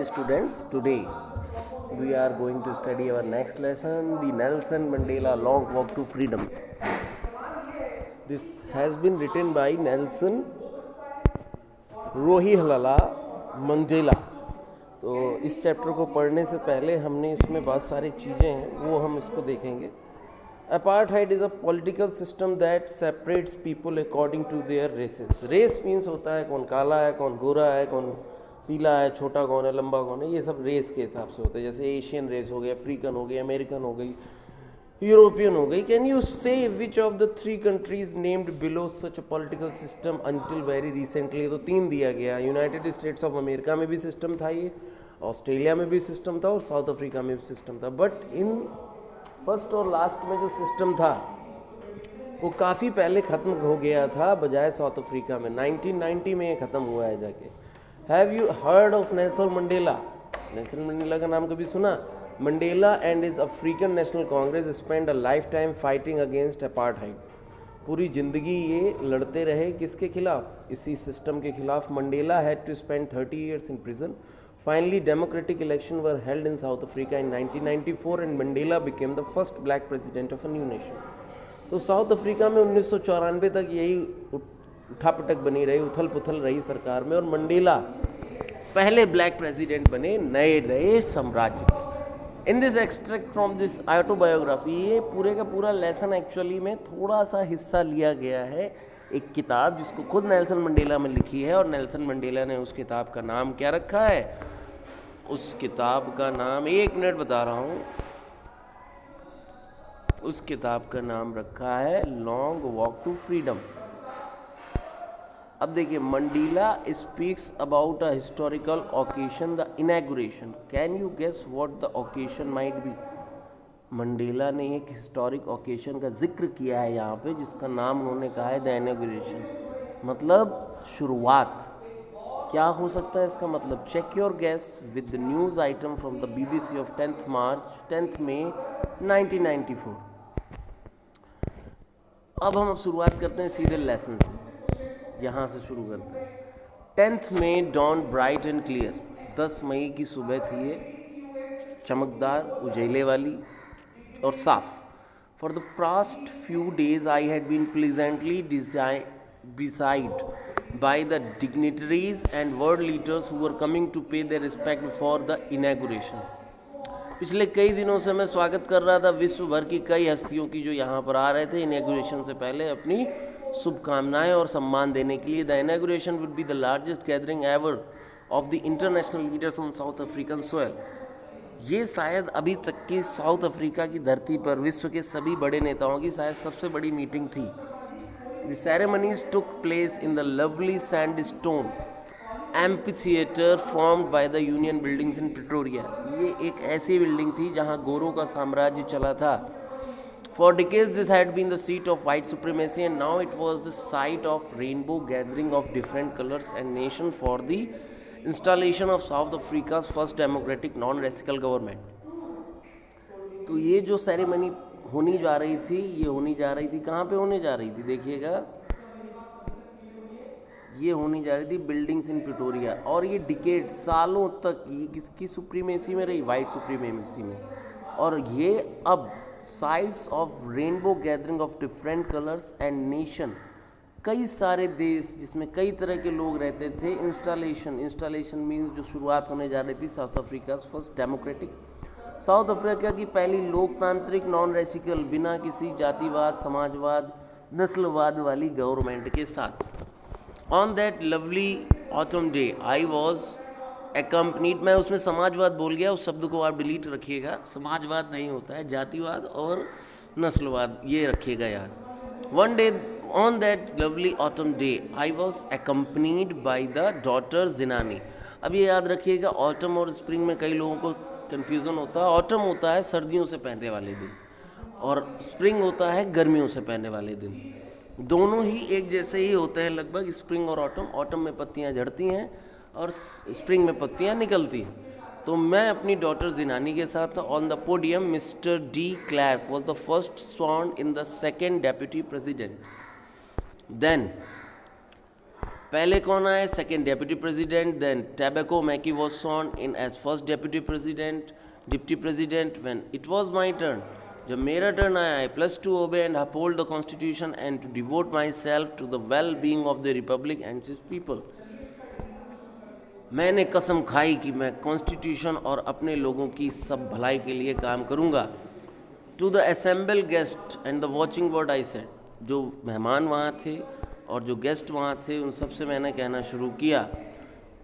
Students, today we are going to study our next lesson, the Nelson Mandela Long Walk to Freedom. This has been written by Nelson Rolihlahla Mandela. तो इस chapter को पढ़ने से पहले हमने इसमें बहुत सारी चीज़ें हैं वो हम इसको देखेंगे. Apartheid is a political system that separates people according to their races. Race means होता है कौन काला है, कौन गोरा है, कौन पीला है, छोटा कौन है, लंबा कौन है. ये सब रेस के हिसाब से होता है. जैसे एशियन रेस हो गई, अफ्रीकन हो गई, अमेरिकन हो गई, यूरोपियन हो गई. कैन यू से which of the three countries named below such a political system until very recently. तो 3 दिया गया. यूनाइटेड स्टेट्स ऑफ अमेरिका में भी सिस्टम था, ये ऑस्ट्रेलिया में भी सिस्टम था और साउथ अफ्रीका में भी सिस्टम था. बट इन फर्स्ट और लास्ट में जो सिस्टम था वो काफ़ी पहले ख़त्म हो गया था, बजाय साउथ अफ्रीका में 1990 में ये ख़त्म हुआ है जाके. Have you heard of Nelson Mandela? Nelson Mandela का नाम कभी सुना? Mandela and is African national Congress spend a life time fighting against apartheid. पूरी ज़िंदगी ये लड़ते रहे किसके खिलाफ? इसी सिस्टम के खिलाफ. Mandela had to spend 30 years in prison. Finally, democratic elections were held in South Africa in 1994 and Mandela became the first black president of a new nation. तो साउथ अफ्रीका में 1994 तक यही उठापटक बनी रही, उथल पुथल रही सरकार में, और मंडेला पहले ब्लैक प्रेसिडेंट बने नए साम्राज्य के. In this extract from this autobiography, ये पूरे का पूरा लेसन एक्चुअली में थोड़ा सा हिस्सा लिया गया है एक किताब जिसको खुद नेल्सन मंडेला में लिखी है. और नेल्सन मंडेला ने उस किताब का नाम क्या रखा है? उस किताब का नाम, 1 मिनट बता रहा हूँ, उस किताब का नाम रखा है लॉन्ग वॉक टू फ्रीडम. अब देखिए, Mandela speaks about a historical occasion, the inauguration. Can you guess what the occasion might be? Mandela ने एक हिस्टोरिक ओकेशन का जिक्र किया है यहाँ पे, जिसका नाम उन्होंने कहा है द इनैगुरेशन, मतलब शुरुआत. क्या हो सकता है इसका मतलब? Check your guess with the news item from the BBC of 10 May 1994. अब शुरुआत करते हैं सीधे लेसन से, यहाँ से शुरू करते हैं. 10 May dawned bright and clear. 10 मई की सुबह थी ये चमकदार, उजेले वाली और साफ. For the past few days I had been pleasantly beside by the dignitaries and world leaders who were coming to pay their respect for the inauguration. पिछले कई दिनों से मैं स्वागत कर रहा था विश्व भर की कई हस्तियों की जो यहाँ पर आ रहे थे इनॉग्रेशन से पहले अपनी शुभकामनाएं और सम्मान देने के लिए. The inauguration would be the largest gathering ever of the international leaders on south African soil. ये शायद अभी तक की साउथ अफ्रीका की धरती पर विश्व के सभी बड़े नेताओं की शायद सबसे बड़ी मीटिंग थी. The ceremonies took place in the lovely sandstone amphitheater formed by the Union Buildings in Pretoria. ये एक ऐसी बिल्डिंग थी जहाँ गोरों का साम्राज्य चला था. For decades this had been the seat of white supremacy and now it was the site of rainbow gathering of different colors and nations for the installation of South Africa's first democratic non-racial government. तो ये जो ceremony होनी जा रही थी, ये होनी जा रही थी कहाँ पे होने जा रही थी? देखिएगा, ये होनी जा रही थी बिल्डिंग्स इन प्रिटोरिया. और ये डिकेड सालों तक ये किसकी सुप्रीमेसी में रही? वाइट सुप्रीमेसी में. और ये अब sites of rainbow gathering of different colours and nation, कई सारे देश जिसमें कई तरह के लोग रहते थे. इंस्टॉलेशन मीन्स जो शुरुआत होने जा रही थी south Africa first democratic, south Africa की पहली लोकतांत्रिक नॉन रेसिकल, बिना किसी जातिवाद, समाजवाद, नस्लवाद वाली गवर्नमेंट के साथ. On that lovely autumn day I was accompanied. मैं उसमें समाजवाद बोल गया, उस शब्द को आप डिलीट रखिएगा. समाजवाद नहीं होता है, जातिवाद और नस्लवाद, ये रखिएगा याद. One day on that lovely autumn day I was accompanied by the daughter Zenani. अब ये याद रखिएगा, ऑटम और स्प्रिंग में कई लोगों को कन्फ्यूज़न होता है. ऑटम होता है सर्दियों से पहनने वाले दिन और स्प्रिंग होता है गर्मियों से पहनने वाले दिन. दोनों ही एक जैसे ही होते हैं लगभग, स्प्रिंग और ऑटम. ऑटम में पत्तियां झड़ती हैं और स्प्रिंग में पत्तियां निकलती हैं. तो मैं अपनी डॉटर जिनानी के साथ on the podium. Mister de Klerk was the first sworn in the second deputy president. Then पहले कौन आए? Second deputy president. Then Thabo Mbeki was sworn in as first deputy president, deputy president. When it was my turn, जब मेरा turn आया, I pledged to obey and uphold the constitution and to devote myself to the well being of the republic and its people. मैंने कसम खाई कि मैं constitution और अपने लोगों की सब भलाई के लिए काम करूंगा. To the assemble guest and the watching world I said, जो मेहमान वहाँ थे और जो गेस्ट वहाँ थे उन सब से मैंने कहना शुरू किया.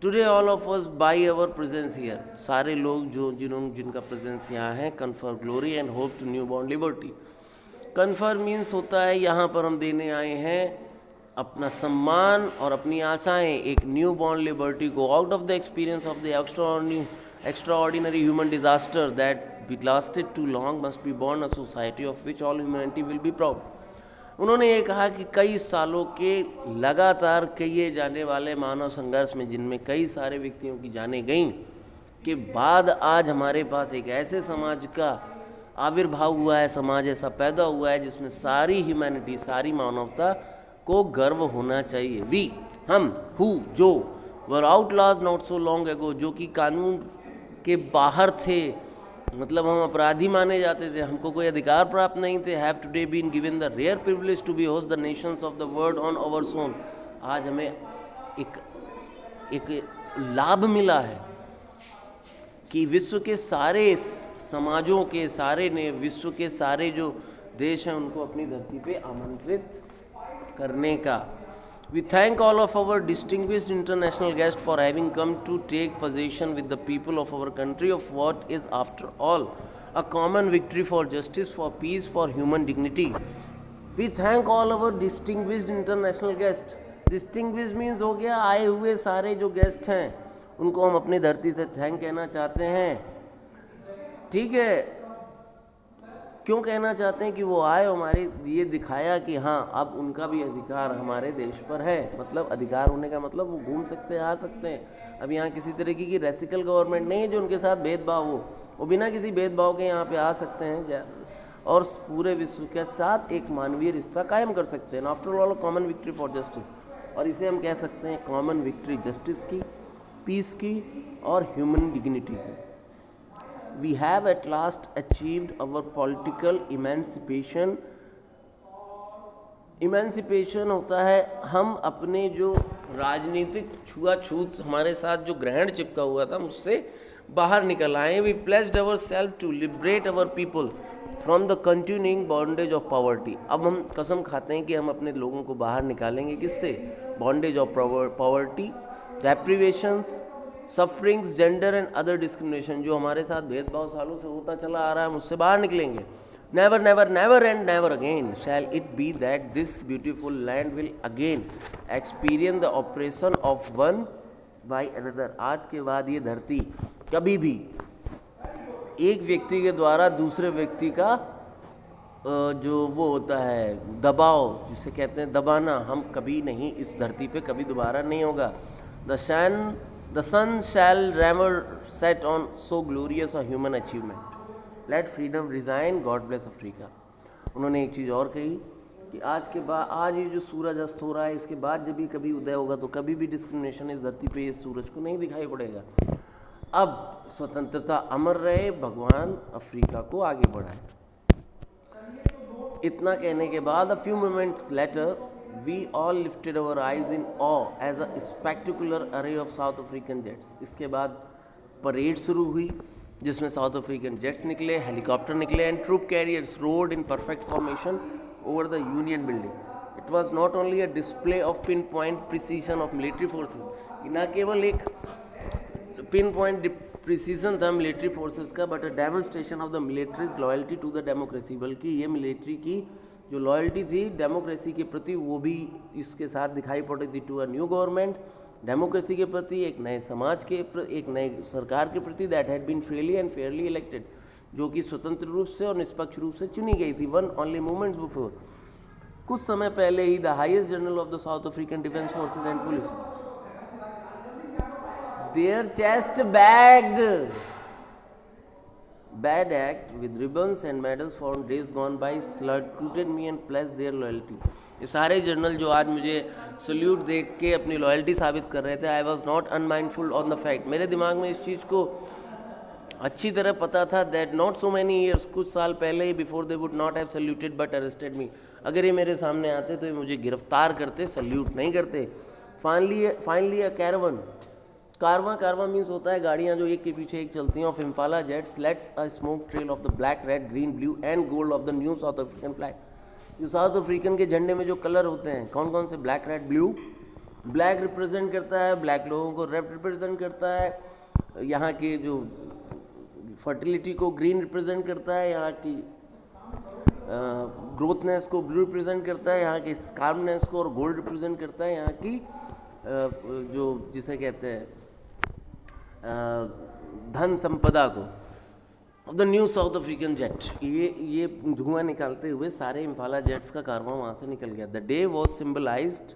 Today all of us by our presence here, सारे लोग जो जिनका प्रेजेंस यहाँ है, confer glory and hope to new born liberty. Confer means होता है यहाँ पर हम देने आए हैं अपना सम्मान और अपनी आशाएं एक न्यू बॉर्न लिबर्टी को, out of the experience of the extraordinary human disaster that lasted too long must be born a society of which all humanity will be proud. उन्होंने ये कहा कि कई सालों के लगातार किए जाने वाले मानव संघर्ष में, जिनमें कई सारे व्यक्तियों की जानें गईं, के बाद आज हमारे पास एक ऐसे समाज का आविर्भाव हुआ है, समाज ऐसा पैदा हुआ है जिसमें सारी ह्यूमैनिटी, सारी मानवता को गर्व होना चाहिए. वी, हम, हु, जो were outlaws not so long ago, जो कि कानून के बाहर थे, मतलब हम अपराधी माने जाते थे, हमको कोई अधिकार प्राप्त नहीं थे, have today been given the rare privilege to be host the nations of the world on our soil. आज हमें एक लाभ मिला है कि विश्व के सारे समाजों के विश्व के सारे जो देश हैं उनको अपनी धरती पे आमंत्रित करने का. We thank all of our distinguished international guests for having come to take possession with the people of our country of what is after all a common victory for justice, for peace, for human dignity. We thank all our distinguished international guests. Distinguished means हो गया आए हुए सारे जो guest हैं उनको हम अपनी धरती से थैंक कहना चाहते हैं. ठीक है, क्यों कहना चाहते हैं कि वो आए, हमारे ये दिखाया कि हाँ अब उनका भी अधिकार हमारे देश पर है. मतलब अधिकार होने का मतलब वो घूम सकते हैं, आ सकते हैं. अब यहाँ किसी तरीके की रेसिकल गवर्नमेंट नहीं है जो उनके साथ भेदभाव हो, वो बिना किसी भेदभाव के यहाँ पे आ सकते हैं और पूरे विश्व के साथ एक मानवीय रिश्ता कायम कर सकते हैं. After all common victory for justice, और इसे हम कह सकते हैं कॉमन विक्ट्री जस्टिस की, पीस की और ह्यूमन डिग्निटी की. We have at last achieved our political emancipation. Emancipation होता है हम अपने जो राजनीतिक छुआछूत हमारे साथ जो ग्रहण चिपका हुआ था उससे बाहर निकल आए. We pledged ourselves to liberate our people from the continuing bondage of poverty. अब हम कसम खाते हैं कि हम अपने लोगों को बाहर निकालेंगे किससे? Bondage of poverty, deprivations, sufferings, gender and other discrimination, जो हमारे साथ भेदभाव सालों से होता चला आ रहा है, हम उससे बाहर निकलेंगे. Never never never and never again shall it be that this beautiful land will again experience the operation of one by another. आज के बाद ये धरती कभी भी एक व्यक्ति के द्वारा दूसरे व्यक्ति का जो वो होता है दबाव, जिसे कहते हैं दबाना, हम कभी नहीं, इस धरती पे कभी दोबारा नहीं होगा. The sun shall never set on so glorious a human achievement. Let freedom resign. God bless Africa. उन्होंने एक चीज़ और कही कि आज के बाद, आज ये जो सूरज अस्त हो रहा है, इसके बाद जब भी कभी उदय होगा तो कभी भी डिस्क्रिमिनेशन इस धरती पे इस सूरज को नहीं दिखाई पड़ेगा. अब स्वतंत्रता अमर रहे, भगवान अफ्रीका को आगे बढ़ाए. इतना कहने के बाद a few moments later we all lifted our eyes in awe as a spectacular array of South African jets. इसके बाद परेड शुरू हुई जिसमें साउथ अफ्रीकन जेट्स निकले, हेलीकॉप्टर निकले and troop carriers rode in perfect formation over the Union building. It was not only a display of pinpoint precision of military forces, न केवल एक पिन पॉइंट प्रिसीजन था military forces का, but a demonstration of the military loyalty to the democracy. बल्कि ये military की जो loyalty थी डेमोक्रेसी के प्रति वो भी इसके साथ दिखाई पड़ रही थी. To a new government, democracy के प्रति, एक नए समाज के, एक नए सरकार के प्रति that had been freely and fairly elected, जो कि स्वतंत्र रूप से और निष्पक्ष रूप से चुनी गई थी. वन ओनली मोमेंट्स बिफोर, कुछ समय पहले ही, the highest general of the South African defence forces and police, their chest bedecked bad act with ribbons and medals found days gone by saluted me and pledged their loyalty. ये सारे journal जो आज मुझे salute देख के अपनी loyalty साबित कर रहे थे, I was not unmindful on the fact. मेरे दिमाग में इस चीज़ को अच्छी तरह पता था that not so many years, कुछ साल पहले ही, before they would not have saluted but arrested me. अगर ये मेरे सामने आते तो ये मुझे गिरफ्तार करते, सल्यूट नहीं करते। फाइनली अ कैरवन, कारवा मीन्स होता है गाड़ियाँ जो एक के पीछे एक चलती हैं, of Impala jets lets a smoke trail of the black, red, green, blue and gold of the new South African flag. जो साउथ अफ्रीकन के झंडे में जो कलर होते हैं कौन कौन से, black, red, blue. Black represent करता है ब्लैक लोगों को, रेड रिप्रेजेंट करता है यहाँ के जो फर्टिलिटी को, ग्रीन रिप्रेजेंट करता है यहाँ की ग्रोथनेस को, ब्लू रिप्रेजेंट करता है यहाँ की कार्बनेस को, और गोल्ड रिप्रेजेंट करता है यहाँ की जो जिसे कहते हैं धन संपदा को। Of the new South African jet, ये धुआं निकालते हुए सारे इम्फाला जेट्स का कारवां वहाँ से निकल गया। The day was symbolised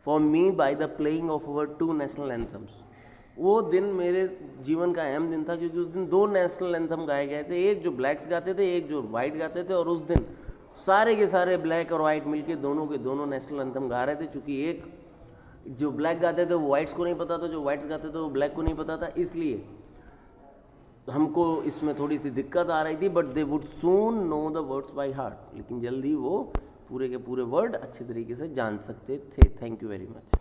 for me by the playing of our 2 national anthems. वो दिन मेरे जीवन का अहम दिन था क्योंकि उस दिन 2 नेशनल एंथम गाए गए थे, एक जो ब्लैक्स गाते थे, एक जो वाइट गाते थे। और उस दिन सारे के सारे ब्लैक और वाइट मिलके दोनों के दोनों नेशनल एंथम गा रहे थे। क्योंकि एक जो ब्लैक गाते थे वो वाइट्स को नहीं पता था, जो वाइट्स गाते थे वो ब्लैक को नहीं पता था, इसलिए हमको इसमें थोड़ी सी दिक्कत आ रही थी। But they would soon know the words by heart, लेकिन जल्दी वो पूरे के पूरे वर्ड अच्छे तरीके से जान सकते थे। Thank you very much.